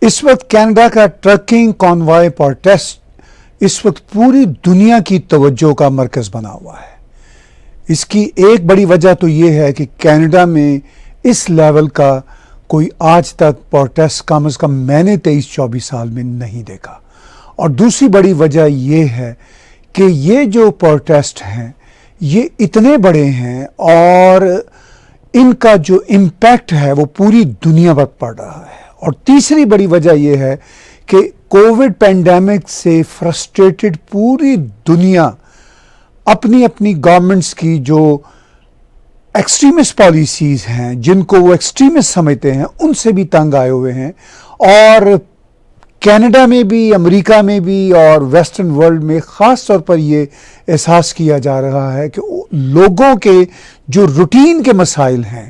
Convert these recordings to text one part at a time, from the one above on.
اس وقت کینیڈا کا trucking کانوائے protest اس وقت پوری دنیا کی توجہ کا مرکز بنا ہوا ہے۔ اس کی ایک بڑی وجہ تو یہ ہے کہ کینیڈا میں اس لیول کا کوئی آج تک پروٹیسٹ کم از کم میں نے 23-24 سال میں نہیں دیکھا، اور دوسری بڑی وجہ یہ ہے کہ یہ جو پروٹیسٹ ہیں یہ اتنے بڑے ہیں اور ان کا جو امپیکٹ ہے وہ پوری دنیا پر پڑ رہا ہے۔ اور تیسری بڑی وجہ یہ ہے کہ کووڈ پینڈیمک سے فرسٹریٹڈ پوری دنیا اپنی اپنی گورنمنٹس کی جو ایکسٹریمسٹ پالیسیز ہیں، جن کو وہ ایکسٹریمسٹ سمجھتے ہیں، ان سے بھی تنگ آئے ہوئے ہیں، اور کینیڈا میں بھی، امریکہ میں بھی اور ویسٹرن ورلڈ میں خاص طور پر یہ احساس کیا جا رہا ہے کہ لوگوں کے جو روٹین کے مسائل ہیں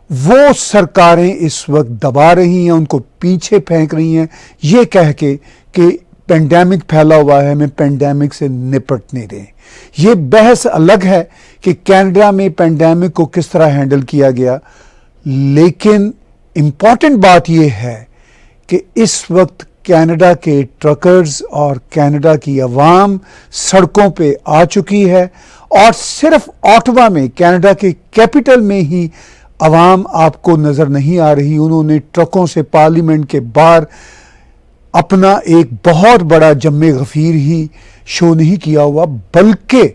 وہ سرکاریں اس وقت دبا رہی ہیں، ان کو پیچھے پھینک رہی ہیں، یہ کہہ کے کہ پینڈیمک پھیلا ہوا ہے، ہمیں پینڈیمک سے نپٹ نہیں رہے۔ یہ بحث الگ ہے کہ کینیڈا میں پینڈیمک کو کس طرح ہینڈل کیا گیا، لیکن امپورٹنٹ بات یہ ہے کہ اس وقت کینیڈا کے ٹرکرز اور کینیڈا کی عوام سڑکوں پہ آ چکی ہے، اور صرف آٹوا میں، کینیڈا کے کیپٹل میں ہی عوام آپ کو نظر نہیں آ رہی۔ انہوں نے ٹرکوں سے پارلیمنٹ کے باہر اپنا ایک بہت بڑا جم غفیر ہی شو نہیں کیا ہوا، بلکہ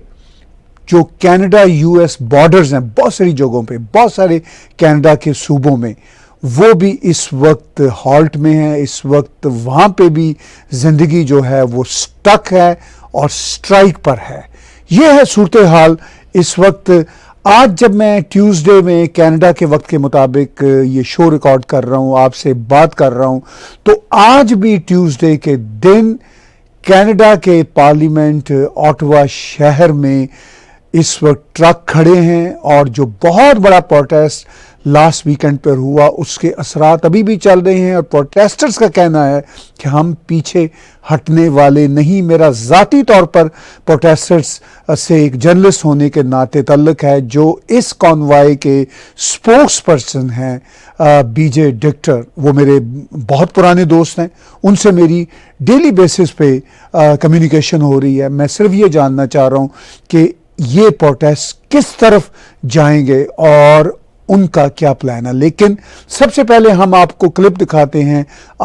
جو کینیڈا یو ایس بارڈرز ہیں بہت ساری جگہوں پہ، بہت سارے کینیڈا کے صوبوں میں، وہ بھی اس وقت ہالٹ میں ہیں۔ اس وقت وہاں پہ بھی زندگی جو ہے وہ سٹک ہے اور سٹرائک پر ہے۔ یہ ہے صورتحال اس وقت۔ آج جب میں ٹیوزڈے میں کینیڈا کے وقت کے مطابق یہ شو ریکارڈ کر رہا ہوں، آپ سے بات کر رہا ہوں، تو آج بھی ٹیوزڈے کے دن کینیڈا کے پارلیمنٹ آٹوا شہر میں اس وقت ٹرک کھڑے ہیں، اور جو بہت بڑا پروٹیسٹ لاسٹ ویکنڈ پر ہوا اس کے اثرات ابھی بھی چل رہے ہیں، اور پروٹیسٹرز کا کہنا ہے کہ ہم پیچھے ہٹنے والے نہیں۔ میرا ذاتی طور پر پروٹیسٹرز سے ایک جرنلسٹ ہونے کے ناطے تعلق ہے، جو اس کانوائے کے سپوکس پرسن ہیں بی جے ڈکٹر، وہ میرے بہت پرانے دوست ہیں، ان سے میری ڈیلی بیسس پہ کمیونیکیشن ہو رہی ہے۔ میں صرف یہ جاننا چاہ رہا ہوں کہ یہ پروٹیسٹ کس طرف جائیں گے اور ان کا کیا پلان ہے۔ لیکن سب سے پہلے ہم آپ کو کلپ دکھاتے ہیں،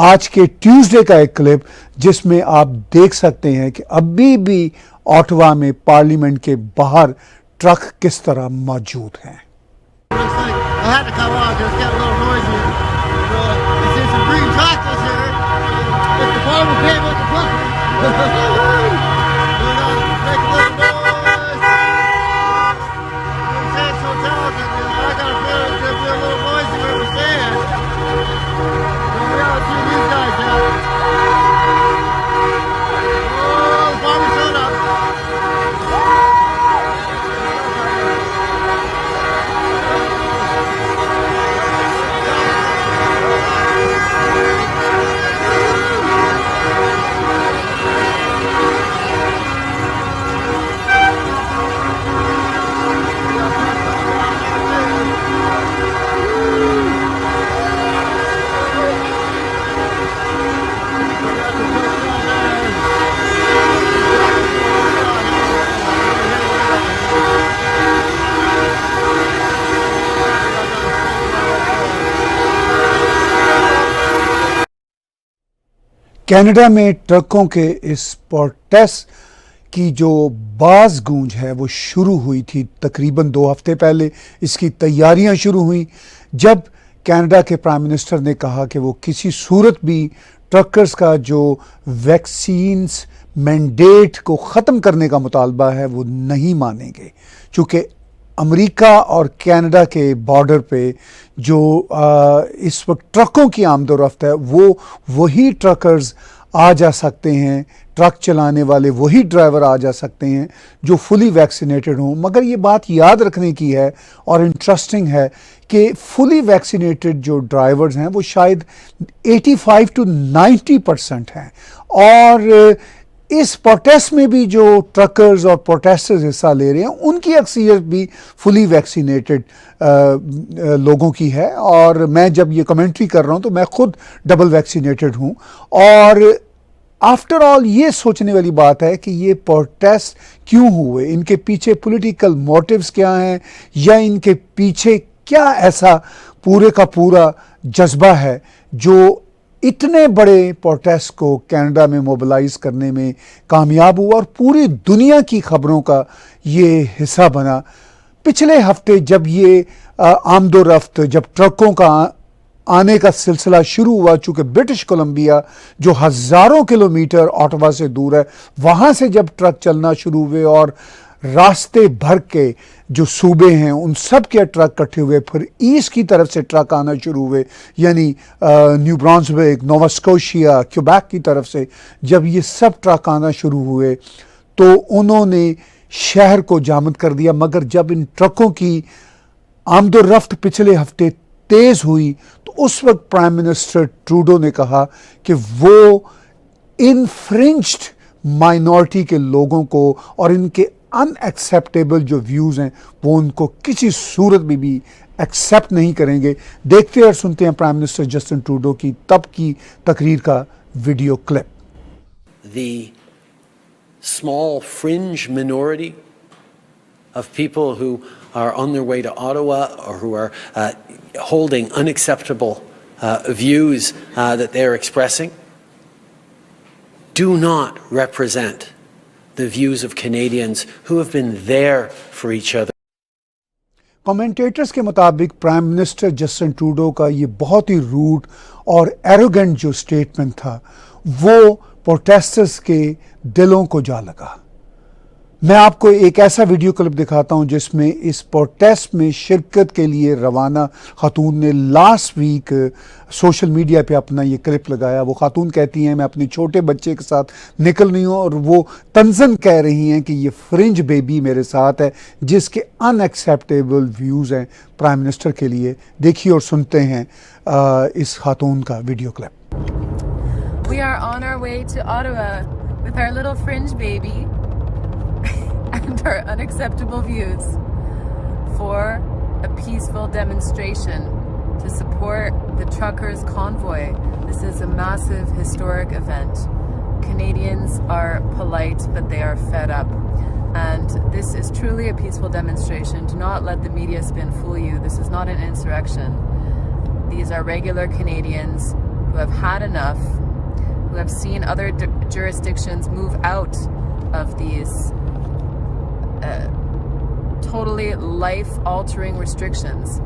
آج کے ٹیوزڈے کا ایک کلپ، جس میں آپ دیکھ سکتے ہیں کہ ابھی بھی آٹوا میں پارلیمنٹ کے باہر ٹرک کس طرح موجود ہیں۔ کینیڈا میں ٹرکوں کے اس پروٹیسٹ کی جو باز گونج ہے وہ شروع ہوئی تھی تقریباً 2 ہفتے پہلے۔ اس کی تیاریاں شروع ہوئیں جب کینیڈا کے پرائم منسٹر نے کہا کہ وہ کسی صورت بھی ٹرکرز کا جو ویکسینز مینڈیٹ کو ختم کرنے کا مطالبہ ہے وہ نہیں مانیں گے، چونکہ امریکہ اور کینیڈا کے بارڈر پہ جو اس وقت ٹرکوں کی آمد و رفت ہے وہ وہی ٹرکرز آ جا سکتے ہیں، ٹرک چلانے والے وہی ڈرائیور آ جا سکتے ہیں جو فلی ویکسینیٹڈ ہوں۔ مگر یہ بات یاد رکھنے کی ہے اور انٹرسٹنگ ہے کہ فلی ویکسینیٹڈ جو ڈرائیورز ہیں وہ شاید 85 to 90% ہیں، اور اس پروٹیسٹ میں بھی جو ٹرکرز اور پروٹیسٹرز حصہ لے رہے ہیں ان کی اکثریت بھی فلی ویکسینیٹڈ لوگوں کی ہے، اور میں جب یہ کمنٹری کر رہا ہوں تو میں خود ڈبل ویکسینیٹڈ ہوں. اور آفٹر آل یہ سوچنے والی بات ہے کہ یہ پروٹیسٹ کیوں ہوئے، ان کے پیچھے پولیٹیکل موٹیوز کیا ہیں، یا ان کے پیچھے کیا ایسا پورے کا پورا جذبہ ہے جو اتنے بڑے پروٹیسٹ کو کینیڈا میں موبلائز کرنے میں کامیاب ہوا اور پوری دنیا کی خبروں کا یہ حصہ بنا. پچھلے ہفتے جب یہ آمد و رفت، جب ٹرکوں کا آنے کا سلسلہ شروع ہوا، چونکہ برٹش کولمبیا جو ہزاروں کلومیٹر آٹوا سے دور ہے، وہاں سے جب ٹرک چلنا شروع ہوئے اور راستے بھر کے جو صوبے ہیں ان سب کے ٹرک کٹھے ہوئے، پھر ایسٹ کی طرف سے ٹرک آنا شروع ہوئے، یعنی نیو برانزوک، نووا اسکوشیا، کیوبیک کی طرف سے جب یہ سب ٹرک آنا شروع ہوئے تو انہوں نے شہر کو جامد کر دیا. مگر جب ان ٹرکوں کی آمد و رفت پچھلے ہفتے تیز ہوئی تو اس وقت پرائم منسٹر ٹروڈو نے کہا کہ وہ انفرنجڈ مائنورٹی کے لوگوں کو اور ان کے ان ایکسیپٹیبل جو ویوز ہیں وہ ان کو کسی صورت میں بھی ایکسیپٹ نہیں کریں گے. دیکھتے اور سنتے ہیں پرائم منسٹر جسٹن ٹروڈو کی تب کی تقریر کا video clip. The small fringe minority of people who are on their way to Ottawa or who are holding unacceptable views that they're expressing do not represent the views of Canadians who have been there for each other. Commentators کے مطابق prime minister Justin Trudeau کا یہ بہت ہی road اور arrogant جو statement تھا وہ protesters کے دلوں کو جا لگا. میں آپ کو ایک ایسا ویڈیو کلپ دکھاتا ہوں جس میں اس پروٹیسٹ میں شرکت کے لیے روانہ خاتون نے لاسٹ ویک سوشل میڈیا پہ اپنا یہ کلپ لگایا. وہ خاتون کہتی ہیں میں اپنے چھوٹے بچے کے ساتھ نکل رہی ہوں، اور وہ طنزاً کہہ رہی ہیں کہ یہ فرنج بیبی میرے ساتھ ہے جس کے ان ایکسیپٹیبل ویوز ہیں پرائم منسٹر کے لیے. دیکھیے اور سنتے ہیں اس خاتون کا video clip. We are on our way to Ottawa with our little fringe baby and our unacceptable views for a peaceful demonstration to support the truckers' convoy. This is a massive historic event. Canadians are polite, but they are fed up. And this is truly a peaceful demonstration. Do not let the media spin fool you. This is not an insurrection. These are regular Canadians who have had enough, who have seen other jurisdictions move out of these totally life-altering restrictions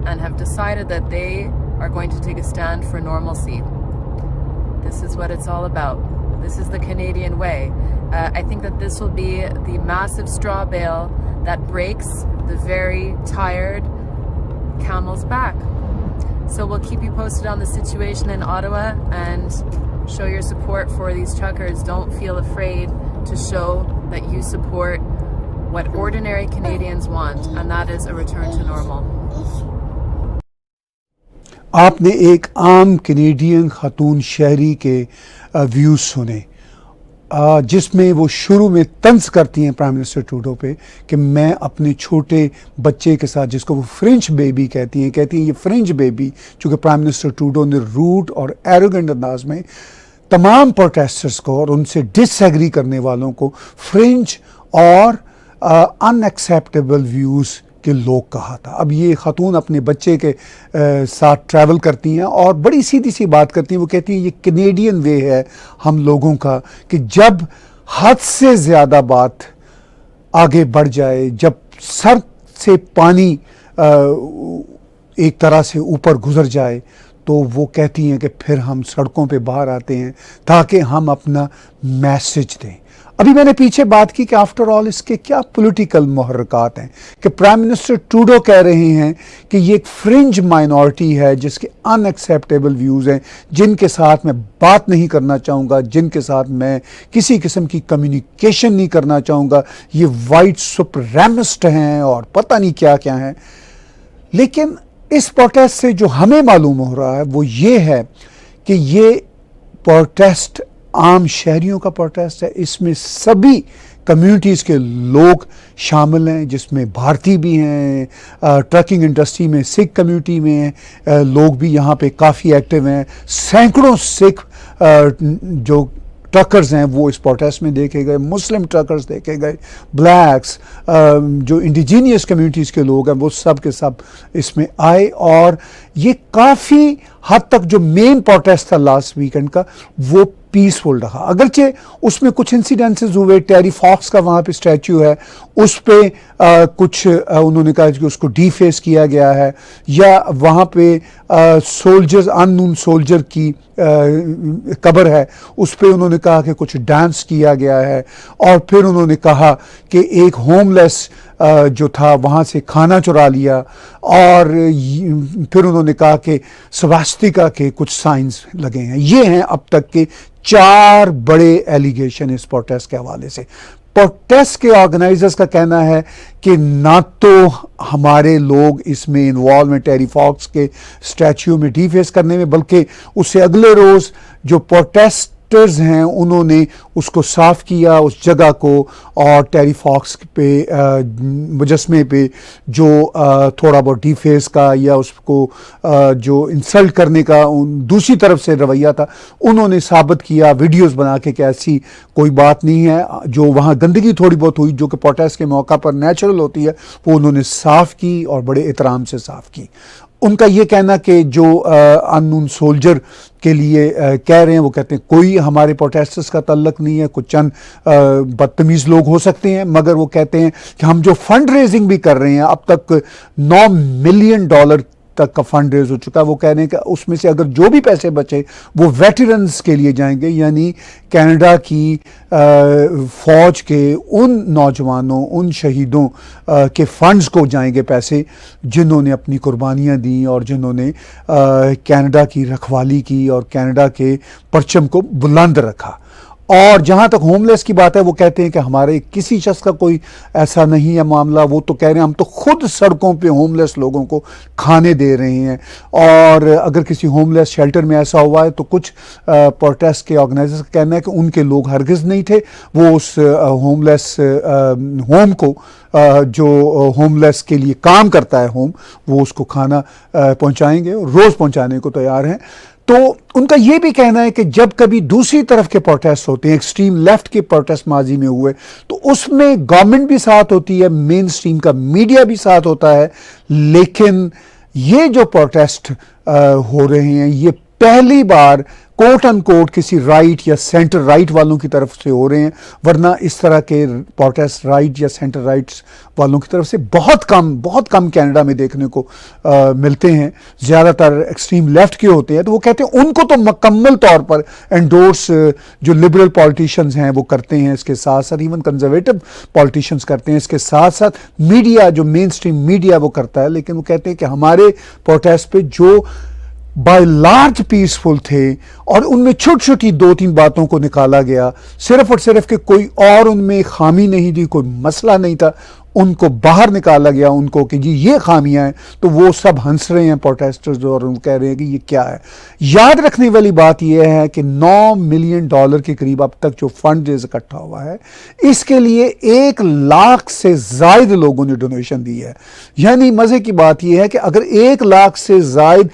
and have decided that they are going to take a stand for normalcy. This is what it's all about. This is the Canadian way. I think that this will be the massive straw bale that breaks the very tired camel's back. So we'll keep you posted on the situation in Ottawa and show your support for these truckers. Don't feel afraid to show that you support what ordinary Canadians want, and that is a return to normal. آپ نے ایک عام Canadian خاتون شہری کے views سنے جس میں وہ شروع میں طنز کرتی ہیں پرائم منسٹر ٹروڈو پہ کہ میں اپنے چھوٹے بچے کے ساتھ، جس کو وہ فرنچ بیبی کہتی ہیں یہ فرنچ بیبی، چونکہ پرائم منسٹر ٹروڈو نے روڈ اور ایروگنٹ انداز میں تمام پروٹیسٹرز کو اور ان سے ڈس ایگری کرنے والوں کو فرنچ اور ان ایکسیپٹیبل ویوز کے لوگ کہا تھا. اب یہ خاتون اپنے بچے کے ساتھ ٹریول کرتی ہیں اور بڑی سیدھی سی بات کرتی ہیں. وہ کہتی ہیں یہ کینیڈین وے ہے ہم لوگوں کا کہ جب حد سے زیادہ بات آگے بڑھ جائے، جب سر سے پانی ایک طرح سے اوپر گزر جائے، تو وہ کہتی ہیں کہ پھر ہم سڑکوں پہ باہر آتے ہیں تاکہ ہم اپنا میسج دیں. ابھی میں نے پیچھے بات کی کہ آفٹر آل اس کے کیا پولیٹیکل محرکات ہیں کہ پرائم منسٹر ٹروڈو کہہ رہے ہیں کہ یہ ایک فرنج مائنورٹی ہے جس کے ان ایکسیپٹیبل ویوز ہیں، جن کے ساتھ میں بات نہیں کرنا چاہوں گا، جن کے ساتھ میں کسی قسم کی کمیونیکیشن نہیں کرنا چاہوں گا، یہ وائٹ سپریمسٹ ہیں اور پتہ نہیں کیا کیا ہیں. لیکن اس پروٹیسٹ سے جو ہمیں معلوم ہو رہا ہے وہ یہ ہے کہ یہ پروٹیسٹ عام شہریوں کا پروٹیسٹ ہے، اس میں سبھی کمیونٹیز کے لوگ شامل ہیں، جس میں بھارتی بھی ہیں، ٹرکنگ انڈسٹری میں سکھ کمیونٹی میں لوگ بھی یہاں پہ کافی ایکٹیو ہیں، سینکڑوں سکھ جو ٹرکرز ہیں وہ اس پروٹیسٹ میں دیکھے گئے، مسلم ٹرکرز دیکھے گئے، بلیکس، جو انڈیجینیس کمیونٹیز کے لوگ ہیں وہ سب کے سب اس میں آئے، اور یہ کافی حد تک جو مین پروٹیسٹ تھا لاسٹ ویکنڈ کا وہ پیسفل رہا، اگرچہ اس میں کچھ انسیڈنسز ہوئے۔ ٹیری فاکس کا وہاں پہ اسٹیچو ہے، اس پہ کچھ انہوں نے کہا کہ اس کو ڈی فیس کیا گیا ہے، یا وہاں پہ سولجرز، ان نون سولجر کی قبر ہے، اس پہ انہوں نے کہا کہ کچھ ڈانس کیا گیا ہے، اور پھر انہوں نے کہا کہ ایک ہوم لیس جو تھا وہاں سے کھانا چرا لیا، اور پھر انہوں نے کہا کہ سواسٹیکا کے کچھ سائنز لگے ہیں۔ یہ ہیں اب تک کے 4 بڑے ایلیگیشن اس پروٹیسٹ کے حوالے سے۔ پروٹیسٹ کے آرگنائزرز کا کہنا ہے کہ نہ تو ہمارے لوگ اس میں انوالو ہیں ٹیری فاکس کے اسٹیچو میں ڈی فیس کرنے میں، بلکہ اس سے اگلے روز جو پروٹیسٹرز ہیں انہوں نے اس کو صاف کیا اس جگہ کو، اور ٹیری فاکس پہ مجسمے پہ جو تھوڑا بہت ڈی فیس کا یا اس کو جو انسلٹ کرنے کا دوسری طرف سے رویہ تھا، انہوں نے ثابت کیا ویڈیوز بنا کے کہ ایسی کوئی بات نہیں ہے۔ جو وہاں گندگی تھوڑی بہت ہوئی جو کہ پروٹیسٹ کے موقع پر نیچرل ہوتی ہے، وہ انہوں نے صاف کی اور بڑے احترام سے صاف کی۔ ان کا یہ کہنا کہ جو ان نون سولجر کے لیے کہہ رہے ہیں، وہ کہتے ہیں کوئی ہمارے پروٹیسٹرز کا تعلق نہیں ہے، کچھ چند بدتمیز لوگ ہو سکتے ہیں، مگر وہ کہتے ہیں کہ ہم جو فنڈ ریزنگ بھی کر رہے ہیں، اب تک $9 ملین تک کا فنڈ ریز ہو چکا ہے، وہ کہہ رہے ہیں کہ اس میں سے اگر جو بھی پیسے بچے وہ ویٹرنز کے لیے جائیں گے، یعنی کینیڈا کی فوج کے ان نوجوانوں، ان شہیدوں کے فنڈز کو جائیں گے پیسے، جنہوں نے اپنی قربانیاں دیں اور جنہوں نے کینیڈا کی رکھوالی کی اور کینیڈا کے پرچم کو بلند رکھا۔ اور جہاں تک ہوم لیس کی بات ہے، وہ کہتے ہیں کہ ہمارے کسی شخص کا کوئی ایسا نہیں ہے معاملہ، وہ تو کہہ رہے ہیں ہم تو خود سڑکوں پہ ہوم لیس لوگوں کو کھانے دے رہے ہیں، اور اگر کسی ہوم لیس شیلٹر میں ایسا ہوا ہے تو کچھ پروٹیسٹ کے آرگنائزر کا کہنا ہے کہ ان کے لوگ ہرگز نہیں تھے، وہ اس ہوم لیس ہوم کو جو ہوم لیس کے لیے کام کرتا ہے ہوم، وہ اس کو کھانا پہنچائیں گے، روز پہنچانے کو تیار ہیں۔ تو ان کا یہ بھی کہنا ہے کہ جب کبھی دوسری طرف کے پروٹیسٹ ہوتے ہیں، ایکسٹریم لیفٹ کے پروٹیسٹ ماضی میں ہوئے، تو اس میں گورنمنٹ بھی ساتھ ہوتی ہے، مین اسٹریم کا میڈیا بھی ساتھ ہوتا ہے، لیکن یہ جو پروٹیسٹ ہو رہے ہیں یہ پہلی بار کوٹ ان کوٹ کسی رائٹ یا سینٹر رائٹ والوں کی طرف سے ہو رہے ہیں، ورنہ اس طرح کے پروٹیسٹ رائٹ یا سینٹر رائٹس والوں کی طرف سے بہت کم کینیڈا میں دیکھنے کو ملتے ہیں، زیادہ تر ایکسٹریم لیفٹ کے ہوتے ہیں۔ تو وہ کہتے ہیں ان کو تو مکمل طور پر انڈورس جو لبرل پولیٹیشینز ہیں وہ کرتے ہیں، اس کے ساتھ ساتھ ایون کنزرویٹو پولیٹیشینز کرتے ہیں، اس کے ساتھ ساتھ میڈیا جو مین اسٹریم میڈیا وہ کرتا ہے، لیکن وہ کہتے ہیں کہ ہمارے پروٹیسٹ پہ جو بائی لارج پیسفل تھے اور ان میں چھوٹی چھوٹی 2-3 باتوں کو نکالا گیا، صرف اور صرف کہ کوئی اور ان میں خامی نہیں تھی، کوئی مسئلہ نہیں تھا، ان کو باہر نکالا گیا، ان کو کہ جی یہ خامیاں ہیں، تو وہ سب ہنس رہے ہیں پروٹیسٹرز اور ان کہہ رہے ہیں کہ یہ کیا ہے۔ یاد رکھنے والی بات یہ ہے کہ $9 ملین کے قریب اب تک جو فنڈ ریز اکٹھا ہوا ہے، اس کے لیے 1 لاکھ سے زائد لوگوں نے ڈونیشن دی ہے۔ یعنی مزے کی بات یہ ہے کہ اگر 1 لاکھ سے زائد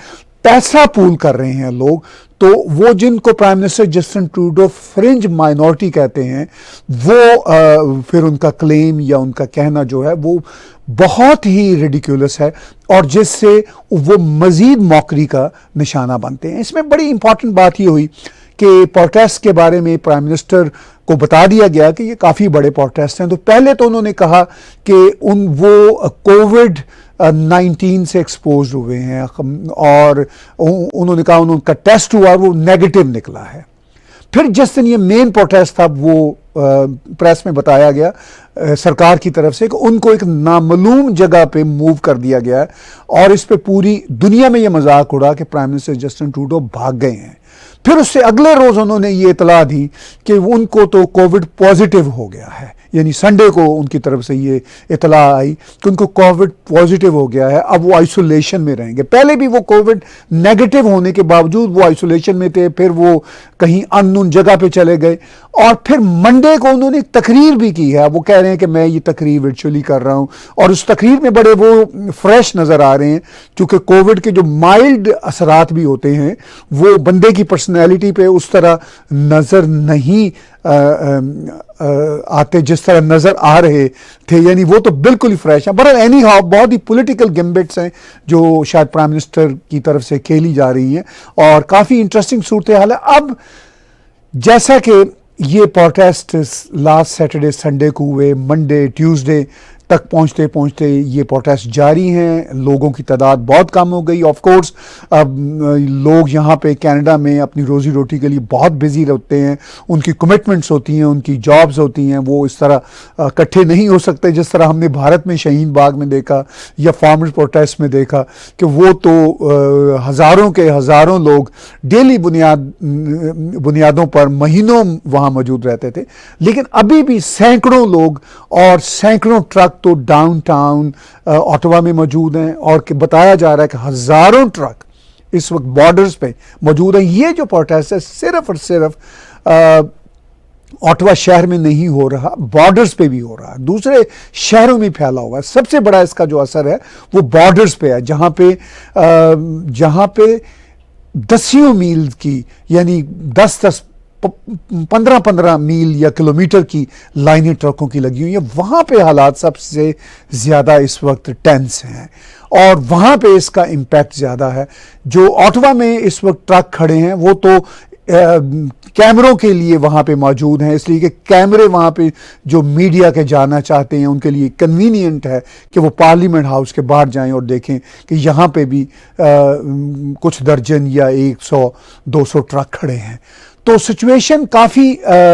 پیسہ پول کر رہے ہیں لوگ، تو وہ جن کو prime minister Justin Trudeau fringe minority کہتے ہیں، وہ پھر ان کا کلیم یا ان کا کہنا جو ہے وہ بہت ہی ریڈیکیولس ہے، اور جس سے وہ مزید موکری کا نشانہ بنتے ہیں۔ اس میں بڑی امپورٹنٹ بات یہ ہوئی کہ پروٹیسٹ کے بارے میں پرائم منسٹر کو بتا دیا گیا کہ یہ کافی بڑے پروٹیسٹ ہیں۔ تو پہلے تو انہوں نے کہا کہ وہ کووڈ-19 سے ایکسپوزڈ ہوئے ہیں، اور انہوں نے کہا ان کا ٹیسٹ ہوا وہ نیگیٹو نکلا ہے۔ پھر جس دن یہ مین پروٹیسٹ تھا، وہ پریس میں بتایا گیا سرکار کی طرف سے کہ ان کو ایک نامعلوم جگہ پہ موو کر دیا گیا ہے، اور اس پہ پوری دنیا میں یہ مذاق اڑا کہ پرائم منسٹر جسٹن ٹروڈو بھاگ گئے ہیں۔ پھر اس سے اگلے روز انہوں نے یہ اطلاع دی کہ ان کو تو کووڈ پازیٹیو ہو گیا ہے، یعنی سنڈے کو ان کی طرف سے یہ اطلاع آئی کہ ان کو کووڈ پازیٹیو ہو گیا ہے، اب وہ آئسولیشن میں رہیں گے۔ پہلے بھی وہ کووڈ نیگیٹو ہونے کے باوجود وہ آئسولیشن میں تھے، پھر وہ کہیں اننون جگہ پہ چلے گئے، اور پھر منڈے کو انہوں نے ایک تقریر بھی کی ہے۔ وہ کہہ رہے ہیں کہ میں یہ تقریر ورچولی کر رہا ہوں، اور اس تقریر میں بڑے وہ فریش نظر آ رہے ہیں، کیونکہ کووڈ کے جو مائلڈ اثرات بھی ہوتے ہیں وہ بندے کی پرسنالٹی پہ اس طرح نظر نہیں آتے جس طرح نظر آ رہے تھے، یعنی وہ تو بالکل ہی فریش ہیں۔ بہرحال اینی ہاؤ بہت ہی پولیٹیکل گمبٹس ہیں جو شاید پرائم منسٹر کی طرف سے کھیلی جا رہی ہیں، اور کافی انٹرسٹنگ صورتحال ہے۔ اب جیسا کہ یہ پروٹیسٹ لاسٹ سیٹرڈے سنڈے کو ہوئے، منڈے ٹیوزڈے تک پہنچتے پہنچتے یہ پروٹیسٹ جاری ہیں، لوگوں کی تعداد بہت کم ہو گئی۔ آف کورس اب لوگ یہاں پہ کینیڈا میں اپنی روزی روٹی کے لیے بہت بزی رہتے ہیں، ان کی کمٹمنٹس ہوتی ہیں، ان کی جابز ہوتی ہیں، وہ اس طرح اکٹھے نہیں ہو سکتے جس طرح ہم نے بھارت میں شہین باغ میں دیکھا یا فارمرز پروٹیسٹ میں دیکھا کہ وہ تو ہزاروں کے ہزاروں لوگ ڈیلی بنیادوں پر مہینوں وہاں موجود رہتے تھے، لیکن ابھی بھی سینکڑوں لوگ اور سینکڑوں ٹرک تو ڈاؤن ٹاؤن اوٹوا میں موجود ہیں، اور کہ بتایا جا رہا ہے کہ ہزاروں ٹرک اس وقت بارڈرز پہ موجود ہیں۔ یہ جو پروٹیسٹ ہے صرف اور صرف اوٹوا شہر میں نہیں ہو رہا، بارڈرز پہ بھی ہو رہا ہے، دوسرے شہروں میں پھیلا ہوا ہے۔ سب سے بڑا اس کا جو اثر ہے وہ بارڈرز پہ ہے، جہاں پہ دسیوں میل کی، یعنی 15 میل یا کلومیٹر کی لائنیں ٹرکوں کی لگی ہوئی ہیں، وہاں پہ حالات سب سے زیادہ اس وقت ٹینس ہیں، اور وہاں پہ اس کا امپیکٹ زیادہ ہے۔ جو اوٹوا میں اس وقت ٹرک کھڑے ہیں وہ تو کیمروں کے لیے وہاں پہ موجود ہیں، اس لیے کہ کیمرے وہاں پہ جو میڈیا کے جانا چاہتے ہیں ان کے لیے کنوینینٹ ہے کہ وہ پارلیمنٹ ہاؤس کے باہر جائیں اور دیکھیں کہ یہاں پہ بھی کچھ درجن یا 100-200 ٹرک کھڑے ہیں۔ تو سچویشن کافی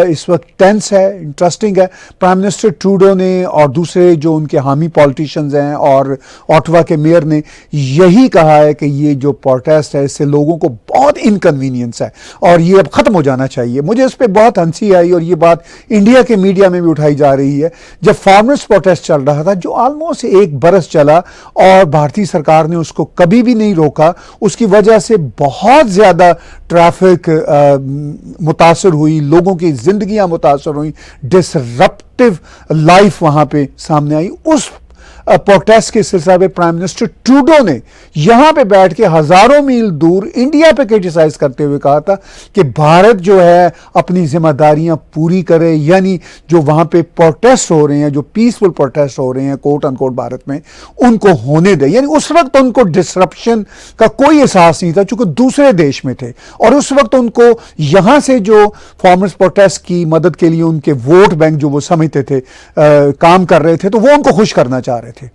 اس وقت ٹینس ہے، انٹرسٹنگ ہے۔ پرائم منسٹر ٹروڈو نے اور دوسرے جو ان کے حامی پولیٹیشنز ہیں اور اوٹوا کے میئر نے یہی کہا ہے کہ یہ جو پروٹیسٹ ہے اس سے لوگوں کو بہت انکنوینئنس ہے اور یہ اب ختم ہو جانا چاہیے۔ مجھے اس پہ بہت ہنسی آئی، اور یہ بات انڈیا کے میڈیا میں بھی اٹھائی جا رہی ہے۔ جب فارمرز پروٹیسٹ چل رہا تھا جو آلموسٹ 1 برس چلا اور بھارتی سرکار نے اس کو کبھی بھی نہیں روکا، اس کی وجہ سے بہت زیادہ ٹریفک متاثر ہوئی، لوگوں کی زندگیاں متاثر ہوئیں، ڈسرپٹیو لائف وہاں پہ سامنے آئی۔ اس پروٹیسٹ کے سلسلہ میں پرائم منسٹر ٹروڈو نے یہاں پہ بیٹھ کے ہزاروں میل دور انڈیا پہ کرٹیسائز کرتے ہوئے کہا تھا کہ بھارت جو ہے اپنی ذمہ داریاں پوری کرے، یعنی جو وہاں پہ پروٹیسٹ ہو رہے ہیں، جو پیسفل پروٹیسٹ ہو رہے ہیں کوٹ ان کوٹ بھارت میں، ان کو ہونے دے۔ یعنی اس وقت ان کو ڈسرپشن کا کوئی احساس نہیں تھا چونکہ دوسرے دیش میں تھے، اور اس وقت ان کو یہاں سے جو فارمرز پروٹیسٹ کی مدد کے لیے ان کے ووٹ بینک جو وہ سمجھتے تھے کام کر رہے تھے، تو وہ ان کو خوش کرنا چاہ رہے تھے۔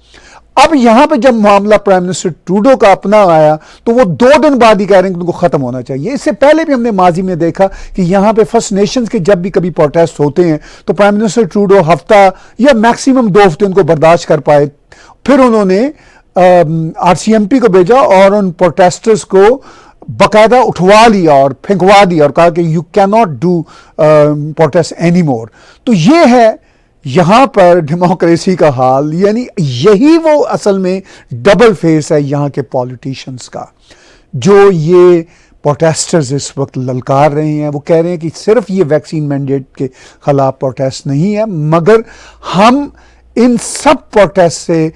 اب یہاں پہ جب معاملہ پرائم منسٹر ٹروڈو کا اپنا آیا تو وہ 2 دن بعد ہی کہہ رہے ہیں کہ ان کو ختم ہونا چاہیے۔ اس سے پہلے بھی ہم نے ماضی میں دیکھا کہ یہاں پہ فرسٹ نیشنز کے جب بھی کبھی پروٹیسٹ ہوتے ہیں تو پرائم منسٹر ٹروڈو ہفتہ یا میکسیمم 2 ہفتے ان کو برداشت کر پائے، پھر انہوں نے RCMP کو بھیجا اور ان پروٹیسٹرز کو باقاعدہ اٹھوا لیا اور پھینکوا دیا اور کہا کہ you can not do protest any more. تو یہ ہے یہاں پر ڈیموکریسی کا حال، یعنی یہی وہ اصل میں ڈبل فیس ہے یہاں کے پولیٹیشنز کا، جو یہ پروٹیسٹرز اس وقت للکار رہے ہیں۔ وہ کہہ رہے ہیں کہ صرف یہ ویکسین مینڈیٹ کے خلاف پروٹیسٹ نہیں ہے، مگر ہم ان سب پروٹیسٹ سے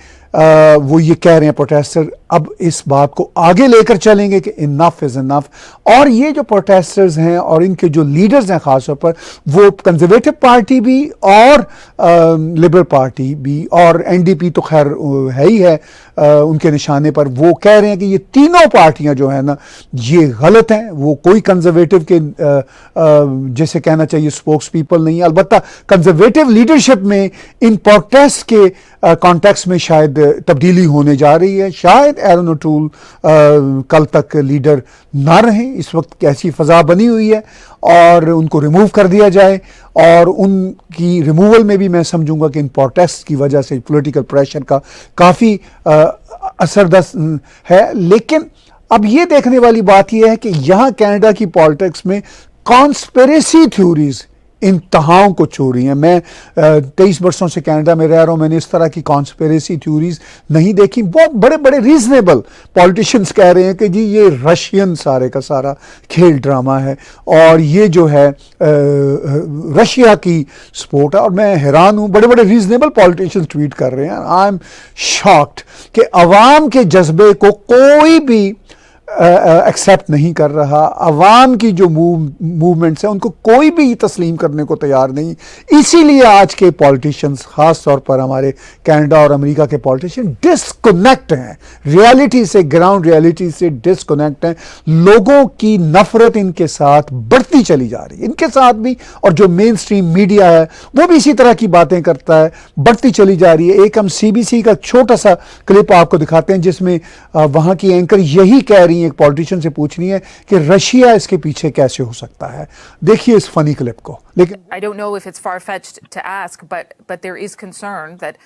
وہ یہ کہہ رہے ہیں پروٹیسٹر اب اس بات کو آگے لے کر چلیں گے کہ انف از انف۔ اور یہ جو پروٹیسٹرز ہیں اور ان کے جو لیڈرز ہیں خاص طور پر، وہ کنزرویٹو پارٹی بھی اور لبرل پارٹی بھی اور NDP تو خیر ہے ہی ہے ان کے نشانے پر، وہ کہہ رہے ہیں کہ یہ تینوں پارٹیاں جو ہیں نا یہ غلط ہیں۔ وہ کوئی کنزرویٹو کے جیسے کہنا چاہیے سپوکس پیپل نہیں ہے۔ البتہ کنزرویٹو لیڈرشپ میں ان پروٹیسٹ کے کانٹیکس میں شاید تبدیلی ہونے جا رہی ہے، شاید ایرن اوٹول کل تک لیڈر نہ رہیں، اس وقت ایسی فضا بنی ہوئی ہے، اور ان کو ریموو کر دیا جائے۔ اور ان کی ریموول میں بھی میں سمجھوں گا کہ ان پروٹیسٹ کی وجہ سے پولیٹیکل پریشر کا کافی اثر دست ہے۔ لیکن اب یہ دیکھنے والی بات یہ ہے کہ یہاں کینیڈا کی پالیٹکس میں کانسپریسی تھیوریز انتہاؤں کو چھو رہی ہیں. میں 23 برسوں سے کینیڈا میں رہ رہا ہوں, میں نے اس طرح کی کانسپریسی تھیوریز نہیں دیکھی. بہت بڑے بڑے ریزنیبل پولیٹیشینز کہہ رہے ہیں کہ جی یہ رشین سارے کا سارا کھیل ڈرامہ ہے اور یہ جو ہے رشیا کی سپورٹ ہے. اور میں حیران ہوں, بڑے بڑے ریزنیبل پولیٹیشینز ٹویٹ کر رہے ہیں. آئی ایم شاکڈ کہ عوام کے جذبے کو کوئی بھی ایکسیپٹ نہیں کر رہا. عوام کی جو موومنٹس ہیں ان کو کوئی بھی تسلیم کرنے کو تیار نہیں. اسی لیے آج کے پولیٹیشینز, خاص طور پر ہمارے کینیڈا اور امریکہ کے پولیٹیشین ڈسکنیکٹ ہیں ریالٹی سے, گراؤنڈ ریالٹی سے ڈسکنیکٹ ہیں. لوگوں کی نفرت ان کے ساتھ بڑھتی چلی جا رہی ہے, ان کے ساتھ بھی, اور جو مین سٹریم میڈیا ہے وہ بھی اسی طرح کی باتیں کرتا ہے, بڑھتی چلی جا رہی ہے. ایک ہم CBC کا چھوٹا سا کلپ آپ کو دکھاتے ہیں جس میں وہاں کی اینکر یہی کہہ رہی ہیں, ایک پولیٹیشین سے پوچھ رہی ہے کہ رشیا اس کے پیچھے کیسے ہو سکتا ہے. دیکھیے اس فنی کلپ کو. لیکن I don't know if it's far-fetched to ask, but there is concern that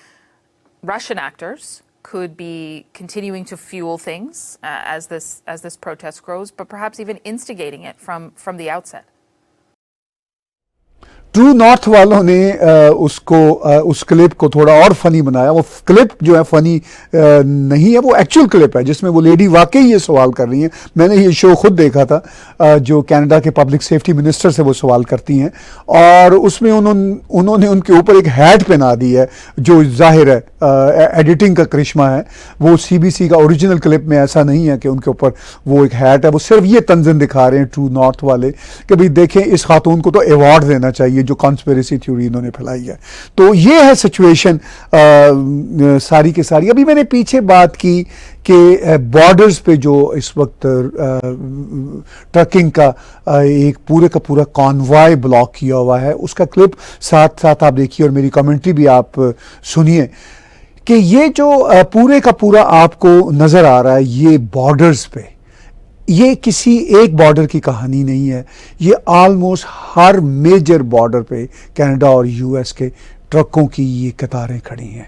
Russian actors could be continuing to fuel things as this protest grows, but perhaps even instigating it from the outset. True north والوں نے اس clip کو تھوڑا اور فنی بنایا. وہ clip جو ہے فنی نہیں ہے, وہ ایکچوئل کلپ ہے جس میں وہ لیڈی واقعی یہ سوال کر رہی ہیں. میں نے یہ شو خود دیکھا تھا, جو کینیڈا کے پبلک سیفٹی منسٹر سے وہ سوال کرتی ہیں, اور اس میں انہوں نے ان کے اوپر ایک ہیٹ پہنا دی ہے جو ظاہر ہے ایڈیٹنگ کا کرشمہ ہے. وہ CBC کا اوریجنل کلپ میں ایسا نہیں ہے کہ ان کے اوپر وہ ایک ہیٹ ہے. وہ صرف یہ تنظیم دکھا رہے ہیں ٹرو نارتھ والے کہ بھئی دیکھیں اس خاتون کو تو ایوارڈ دینا چاہیے جو کانسپیریسی تھیوری انہوں نے پھیلائی ہے. تو یہ ہے سچویشن ساری کے ساری. ابھی میں نے پیچھے بات کی کہ بارڈرز پہ جو اس وقت ٹرکنگ کا ایک پورے کا پورا کانوائے بلاک کیا ہوا ہے, اس کا کلپ ساتھ ساتھ آپ دیکھیے اور میری کمنٹری بھی آپ سنیے کہ یہ جو پورے کا پورا آپ کو نظر آ رہا ہے یہ بارڈرز پہ, یہ کسی ایک بارڈر کی کہانی نہیں ہے. یہ آلموسٹ ہر میجر بارڈر پہ کینیڈا اور US کے ٹرکوں کی یہ قطاریں کھڑی ہیں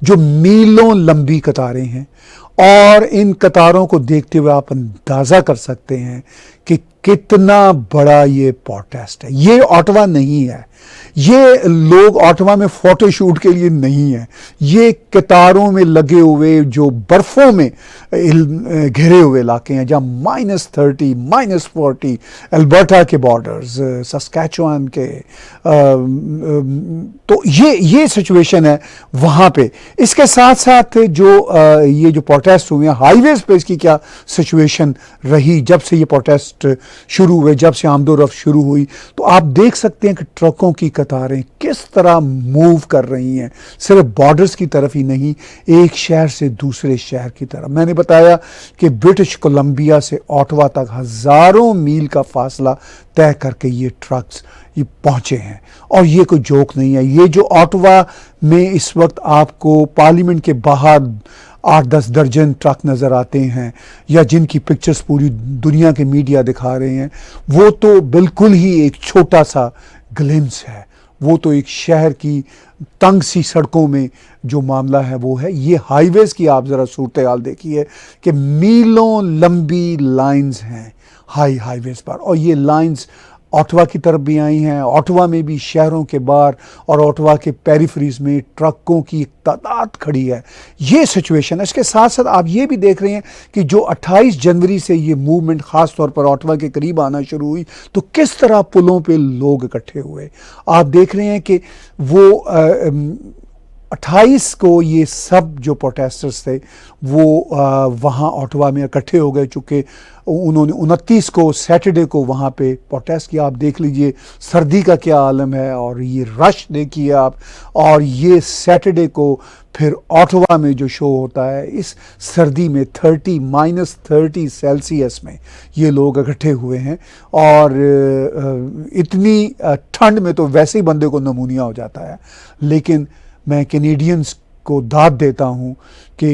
جو میلوں لمبی قطاریں ہیں. اور ان قطاروں کو دیکھتے ہوئے آپ اندازہ کر سکتے ہیں کہ کتنا بڑا یہ پروٹیسٹ ہے. یہ اوٹوا نہیں ہے, یہ لوگ اوٹوا میں فوٹو شوٹ کے لیے نہیں ہیں, یہ قطاروں میں لگے ہوئے جو برفوں میں گھرے ہوئے علاقے ہیں جہاں -30 -40 البرٹا کے بارڈرز, سسکیچوان کے, تو یہ سچویشن ہے وہاں پہ. اس کے ساتھ ساتھ یہ جو پروٹیسٹ ہوئے ہیں ہائی ویز پہ, اس کی کیا سچویشن رہی جب سے یہ پروٹیسٹ شروع ہوئے, جب سے آمد و رفت شروع ہوئی, تو آپ دیکھ سکتے ہیں کہ ٹرکوں کی قطاریں کس طرح موو کر رہی ہیں, صرف بارڈرز کی طرف ہی نہیں, ایک شہر سے دوسرے شہر کی طرف. میں نے بتایا کہ برٹش کولمبیا سے اوٹوا تک ہزاروں میل کا فاصلہ طے کر کے یہ ٹرکس یہ پہنچے ہیں, اور یہ کوئی جوک نہیں ہے. یہ جو اوٹوا میں اس وقت آپ کو پارلیمنٹ کے باہر 8-10 درجن ٹرک نظر آتے ہیں یا جن کی پکچرز پوری دنیا کے میڈیا دکھا رہے ہیں, وہ تو بالکل ہی ایک چھوٹا سا گلمس ہے. وہ تو ایک شہر کی تنگ سی سڑکوں میں جو معاملہ ہے وہ ہے. یہ ہائی ویز کی آپ ذرا صورتحال دیکھیے کہ میلوں لمبی لائنز ہیں ہائی ویز پر, اور یہ لائنز اوٹوا کی طرف بھی آئی ہیں. اوٹوا میں بھی شہروں کے باہر اور اوٹوا کے پیریفریز میں ٹرکوں کی ایک تعداد کھڑی ہے. یہ سچویشن ہے. اس کے ساتھ ساتھ آپ یہ بھی دیکھ رہے ہیں کہ جو 28 جنوری سے یہ موومنٹ خاص طور پر اوٹوا کے قریب آنا شروع ہوئی تو کس طرح پلوں پہ لوگ اکٹھے ہوئے. آپ دیکھ رہے ہیں کہ وہ 28 کو یہ سب جو پروٹیسٹرز تھے وہ وہاں اوٹوا میں اکٹھے ہو گئے, چونکہ انہوں نے 29 کو سیٹرڈے کو وہاں پہ پروٹیسٹ کیا. آپ دیکھ لیجئے سردی کا کیا عالم ہے, اور یہ رش دیکھیے آپ. اور یہ سیٹرڈے کو پھر اوٹوا میں جو شو ہوتا ہے اس سردی میں -30 سیلسیس میں یہ لوگ اکٹھے ہوئے ہیں, اور اتنی ٹھنڈ میں تو ویسے ہی بندے کو نمونیا ہو جاتا ہے. لیکن میں کینیڈینز کو داد دیتا ہوں کہ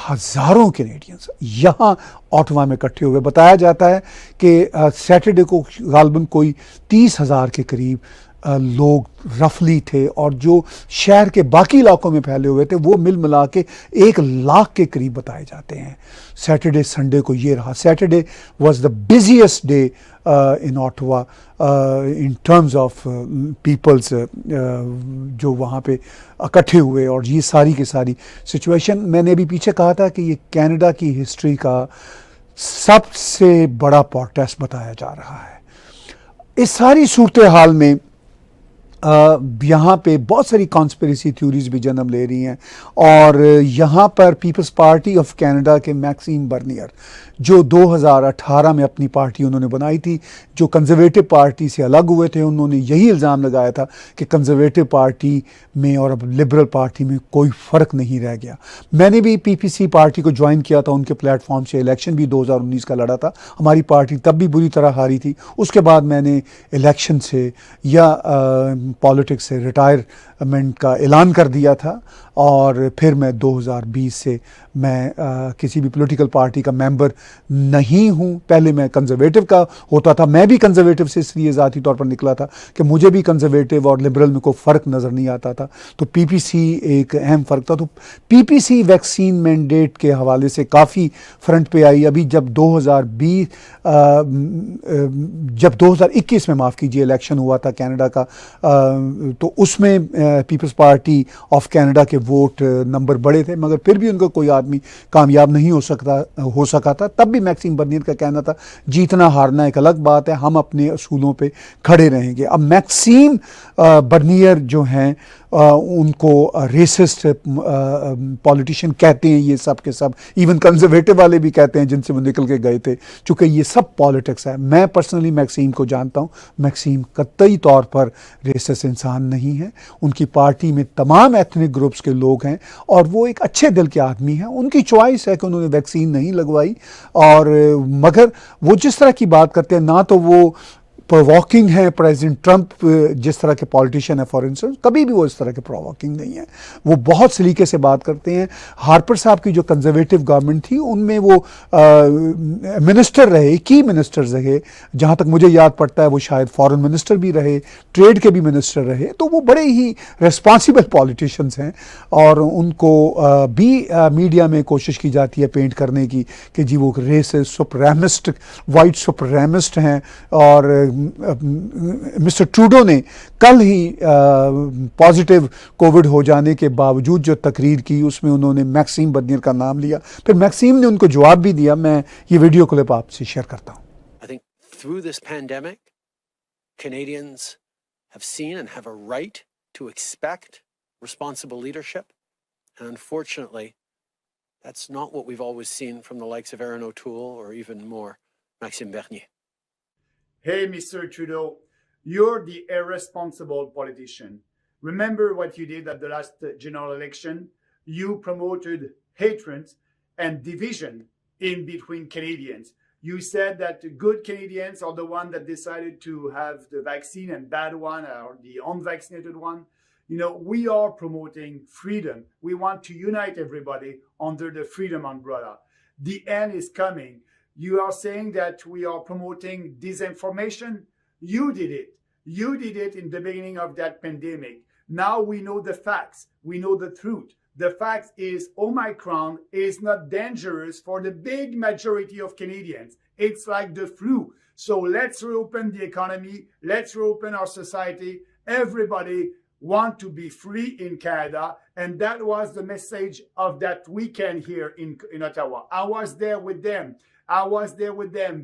ہزاروں کینیڈینز یہاں اوٹوا میں اکٹھے ہوئے. بتایا جاتا ہے کہ سیٹرڈے کو غالباً کوئی 30,000 کے قریب لوگ رفلی تھے اور جو شہر کے باقی علاقوں میں پھیلے ہوئے تھے وہ مل ملا کے 1,00,000 کے قریب بتائے جاتے ہیں. سیٹرڈے سنڈے کو یہ رہا. Saturday was the busiest day in Ottawa in terms of peoples جو وہاں پہ اکٹھے ہوئے, اور یہ ساری کی ساری سچویشن میں نے ابھی پیچھے کہا تھا کہ یہ کینیڈا کی ہسٹری کا سب سے بڑا پروٹیسٹ بتایا جا رہا ہے. اس ساری صورتحال میں یہاں پہ بہت ساری کانسپریسی تھیوریز بھی جنم لے رہی ہیں, اور یہاں پر پیپلز پارٹی آف کینیڈا کے میکسیم برنیئر جو 2018 میں اپنی پارٹی انہوں نے بنائی تھی, جو کنزرویٹو پارٹی سے الگ ہوئے تھے, انہوں نے یہی الزام لگایا تھا کہ کنزرویٹو پارٹی میں اور اب لبرل پارٹی میں کوئی فرق نہیں رہ گیا. میں نے بھی پی پی سی پارٹی کو جوائن کیا تھا, ان کے پلیٹ فارم سے الیکشن بھی 2019 کا لڑا تھا. ہماری پارٹی تب بھی بری طرح ہاری تھی. اس کے بعد میں نے الیکشن سے یا پالیٹکس سے ریٹائرمنٹ کا اعلان کر دیا تھا, اور پھر میں 2020 سے میں کسی بھی پولیٹیکل پارٹی کا ممبر نہیں ہوں. پہلے میں کنزرویٹو کا ہوتا تھا. میں بھی کنزرویٹو سے اس لیے ذاتی طور پر نکلا تھا کہ مجھے بھی کنزرویٹو اور لبرل میں کوئی فرق نظر نہیں آتا تھا. تو پی پی سی ایک اہم فرق تھا. تو پی پی سی ویکسین مینڈیٹ کے حوالے سے کافی فرنٹ پہ آئی. ابھی جب 2021 میں معاف کیجیے الیکشن ہوا تھا کینیڈا کا, تو اس میں پیپلز پارٹی آف کینیڈا کے ووٹ نمبر بڑے تھے, مگر پھر بھی ان کا کوئی آدمی کامیاب نہیں ہو سکا تھا. تب بھی میکسیم برنیئر کا کہنا تھا جیتنا ہارنا ایک الگ بات ہے, ہم اپنے اصولوں پہ کھڑے رہیں گے. اب میکسیم برنیئر جو ہیں ان کو ریسسٹ پولیٹیشین کہتے ہیں, یہ سب کے سب, ایون کنزرویٹو والے بھی کہتے ہیں جن سے وہ نکل کے گئے تھے, چونکہ یہ سب پالیٹکس ہے. میں پرسنلی میکسیم کو جانتا ہوں. میکسیم قطعی طور پر ریسسٹ انسان نہیں ہے. ان کی پارٹی میں تمام ایتھنک گروپس کے لوگ ہیں, اور وہ ایک اچھے دل کے آدمی ہیں. ان کی چوائس ہے کہ انہوں نے ویکسین نہیں لگوائی, اور مگر وہ جس طرح کی بات کرتے ہیں, نہ تو وہ پرووکنگ ہے پریزیڈنٹ ٹرمپ جس طرح کے پالیٹیشین ہے فار انسٹنس, کبھی بھی وہ اس طرح کے پرووکنگ نہیں ہے. وہ بہت سلیقے سے بات کرتے ہیں. ہارپر صاحب کی جو کنزرویٹو گورنمنٹ تھی ان میں وہ منسٹر رہے, کی منسٹر رہے, جہاں تک مجھے یاد پڑتا ہے وہ شاید فارن منسٹر بھی رہے, ٹریڈ کے بھی منسٹر رہے. تو وہ بڑے ہی ریسپانسبل پالیٹیشینز ہیں, اور ان کو بھی میڈیا میں کوشش کی جاتی ہے پینٹ کرنے کی کہ جی وہ ریسسٹ سپریمسٹ وائٹ سپریمسٹ ہیں. اور مسٹر ٹروڈو نے کل ہی پازیٹیو کووڈ ہو جانے کے باوجود جو تقریر کی اس میں انہوں نے میکسیم برنیئر کا نام لیا. پھر میکسیم نے ان کو جواب بھی دیا. میں یہ ویڈیو کلپ آپ سے شیئر کرتا ہوں. I think through this pandemic, Canadians have seen and have a right to expect responsible leadership. And unfortunately, that's not what we've always seen from the likes of Erin O'Toole or even more, Maxime Bernier. Hey, Mr. Trudeau, you're the irresponsible politician. Remember what you did at the last general election? You promoted hatred and division in between Canadians. You said that good Canadians are the ones that decided to have the vaccine and bad one are the unvaccinated one. You know, we are promoting freedom. We want to unite everybody under the freedom umbrella. The end is coming. You are saying that we are promoting disinformation. You did it. You did it in the beginning of that pandemic. Now we know the facts. We know the truth. The fact is Omicron is not dangerous for the big majority of Canadians. It's like the flu. So let's reopen the economy. Let's reopen our society. Everybody want to be free in Canada. And that was the message of that weekend here in Ottawa. I was there with them.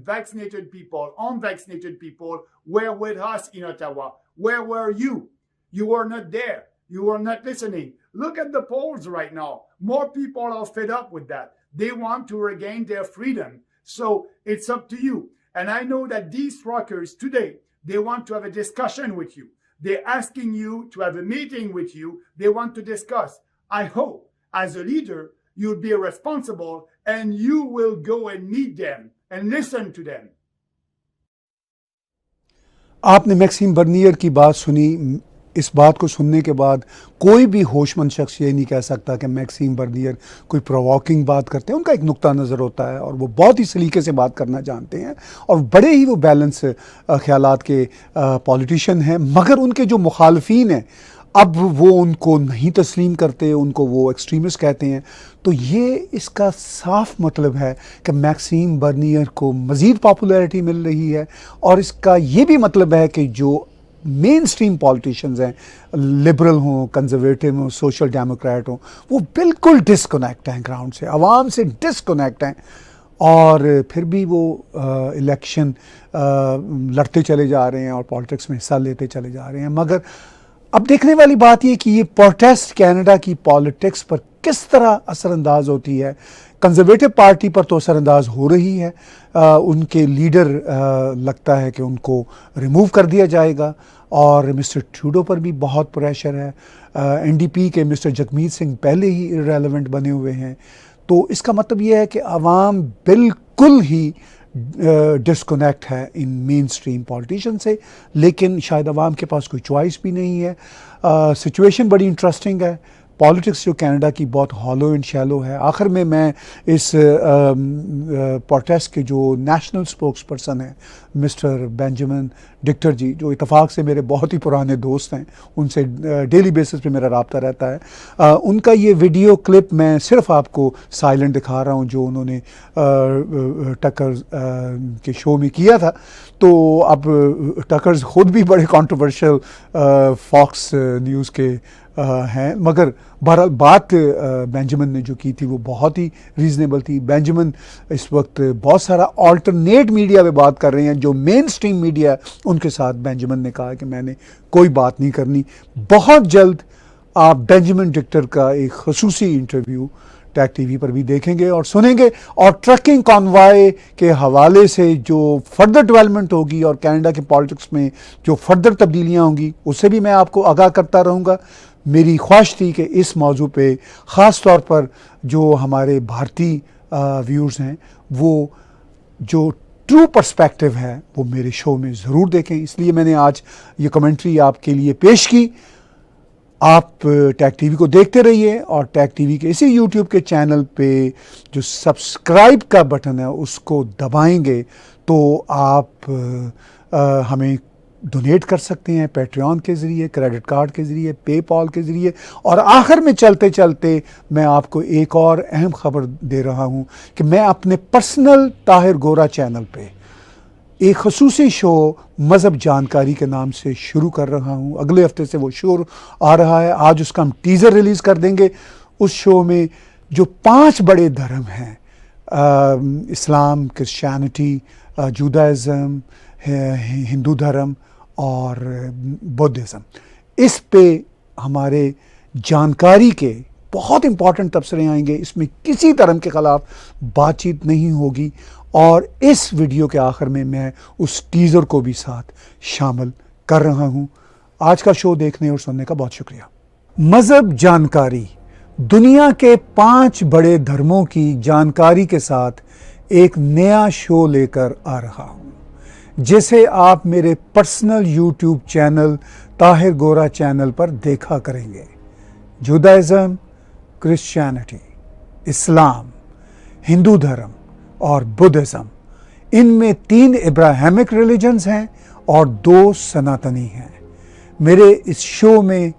Vaccinated people, unvaccinated people were with us in Ottawa. Where were you? You were not there. You were not listening. Look at the polls right now. More people are fed up with that. They want to regain their freedom. So it's up to you. And I know that these truckers today, they want to have a discussion with you. They're asking you to have a meeting with you. They want to discuss. I hope, as a leader, you'll be responsible and you will go and meet them and listen to them. آپ نے maxim برنیئر کی بات سنی. اس بات کو سننے کے بعد کوئی بھی ہوش مند شخص یہ نہیں کہہ سکتا کہ میکسیم برنیئر کوئی پرووکنگ بات کرتے ہیں. ان کا ایک نقطہ نظر ہوتا ہے اور وہ بہت ہی سلیقے سے بات کرنا جانتے ہیں اور بڑے ہی وہ بیلنس خیالات کے پولیٹیشین ہیں. مگر ان کے جو مخالفین ہیں اب وہ ان کو نہیں تسلیم کرتے, ان کو وہ ایکسٹریمسٹ کہتے ہیں. تو یہ اس کا صاف مطلب ہے کہ میکسیم برنیئر کو مزید پاپولیرٹی مل رہی ہے, اور اس کا یہ بھی مطلب ہے کہ جو مین اسٹریم پالیٹیشنز ہیں, لبرل ہوں, کنزرویٹو ہوں, سوشل ڈیموکریٹ ہوں, وہ بالکل ڈسکنیکٹ ہیں گراؤنڈ سے, عوام سے ڈسکنیکٹ ہیں, اور پھر بھی وہ الیکشن لڑتے چلے جا رہے ہیں اور پالیٹکس میں حصہ لیتے چلے جا رہے ہیں. مگر اب دیکھنے والی بات یہ کہ یہ پروٹیسٹ کینیڈا کی پالیٹکس پر کس طرح اثر انداز ہوتی ہے. کنزرویٹو پارٹی پر تو اثر انداز ہو رہی ہے, ان کے لیڈر لگتا ہے کہ ان کو ریموو کر دیا جائے گا, اور مسٹر ٹروڈو پر بھی بہت پریشر ہے. این ڈی پی کے مسٹر جگمیت سنگھ پہلے ہی ارریلیونٹ بنے ہوئے ہیں. تو اس کا مطلب یہ ہے کہ عوام بالکل ہی ڈسکنیکٹ ہے ان مین اسٹریم پالیٹیشین سے, لیکن شاید عوام کے پاس کوئی چوائس بھی نہیں ہے. سچویشن بڑی انٹرسٹنگ ہے. پالیٹکس جو کینیڈا کی بہت ہالو اینڈ شیلو ہے. آخر میں اس پروٹیسٹ کے جو نیشنل اسپوکس پرسن ہیں مسٹر بینجمن ڈکٹر جی, جو اتفاق سے میرے بہت ہی پرانے دوست ہیں, ان سے ڈیلی بیسس پہ میرا رابطہ رہتا ہے, ان کا یہ ویڈیو کلپ میں صرف آپ کو سائلنٹ دکھا رہا ہوں جو انہوں نے ٹکر کے شو میں کیا تھا. تو اب ٹکرز خود بھی بڑے کنٹروورشل فاکس نیوز کے ہیں, مگر بہرحال بات بینجمن نے جو کی تھی وہ بہت ہی ریزنیبل تھی. بینجمن اس وقت بہت سارا آلٹرنیٹ میڈیا پہ بات کر رہے ہیں, جو مین اسٹریم میڈیا ان کے ساتھ بینجمن نے کہا کہ میں نے کوئی بات نہیں کرنی. بہت جلد آپ بینجمن ڈکٹر کا ایک خصوصی انٹرویو ٹیک ٹی وی پر بھی دیکھیں گے اور سنیں گے, اور ٹرکنگ کانوائے کے حوالے سے جو فردر ڈیولپمنٹ ہوگی اور کینیڈا کے پالیٹکس میں جو فردر تبدیلیاں ہوں گی اس سے بھی میں آپ کو آگاہ کرتا رہوں گا. میری خواہش تھی کہ اس موضوع پہ خاص طور پر جو ہمارے بھارتی ویورز ہیں وہ جو ٹرو پرسپیکٹو ہے وہ میرے شو میں ضرور دیکھیں, اس لیے میں نے آج یہ کمنٹری آپ کے لیے پیش کی. آپ ٹیک ٹی وی کو دیکھتے رہیے, اور ٹیک ٹی وی کے اسی یوٹیوب کے چینل پہ جو سبسکرائب کا بٹن ہے اس کو دبائیں گے تو آپ ہمیں ڈونیٹ کر سکتے ہیں پیٹریون کے ذریعے, کریڈٹ کارڈ کے ذریعے, پے پال کے ذریعے. اور آخر میں چلتے چلتے میں آپ کو ایک اور اہم خبر دے رہا ہوں کہ میں اپنے پرسنل طاہر گورا چینل پہ ایک خصوصی شو مذہب جانکاری کے نام سے شروع کر رہا ہوں. اگلے ہفتے سے وہ شو آ رہا ہے. آج اس کا ہم ٹیزر ریلیز کر دیں گے. اس شو میں جو 5 بڑے دھرم ہیں, اسلام, کرسچینٹی, جودائزم, ہندو دھرم اور بدھزم, اس پہ ہمارے جانکاری کے بہت امپورٹنٹ تبصرے آئیں گے. اس میں کسی دھرم کے خلاف بات چیت نہیں ہوگی, اور اس ویڈیو کے آخر میں میں اس ٹیزر کو بھی ساتھ شامل کر رہا ہوں. آج کا شو دیکھنے اور سننے کا بہت شکریہ. مذہب جانکاری دنیا کے 5 بڑے دھرموں کی جانکاری کے ساتھ ایک نیا شو لے کر آ رہا ہوں, جسے آپ میرے personal YouTube channel Tahir Gora channel پر دیکھا کریں گے. جودائزم, کرسچینٹی, اسلام, ہندو دھرم اور بدھزم, ان میں 3 ابراہیمک ریلیجنز ہیں اور 2 سناتنی ہیں. میرے اس شو میں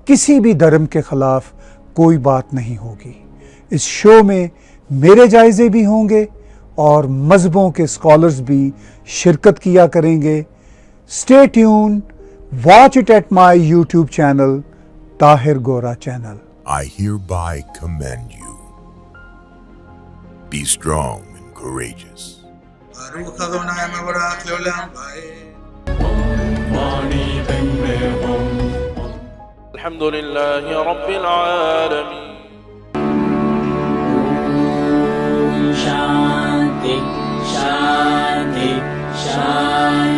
کسی بھی دھرم کے خلاف کوئی بات نہیں ہوگی. اس شو میں میرے جائزے بھی ہوں گے اور مذہبوں کے اسکالرز بھی شرکت کیا کریں گے. Stay tuned, watch it at my YouTube channel Tahir Gora channel. I hereby commend you. Be strong and courageous. الحمد لله رب العالمين. Shanti, Shanti, Shanti.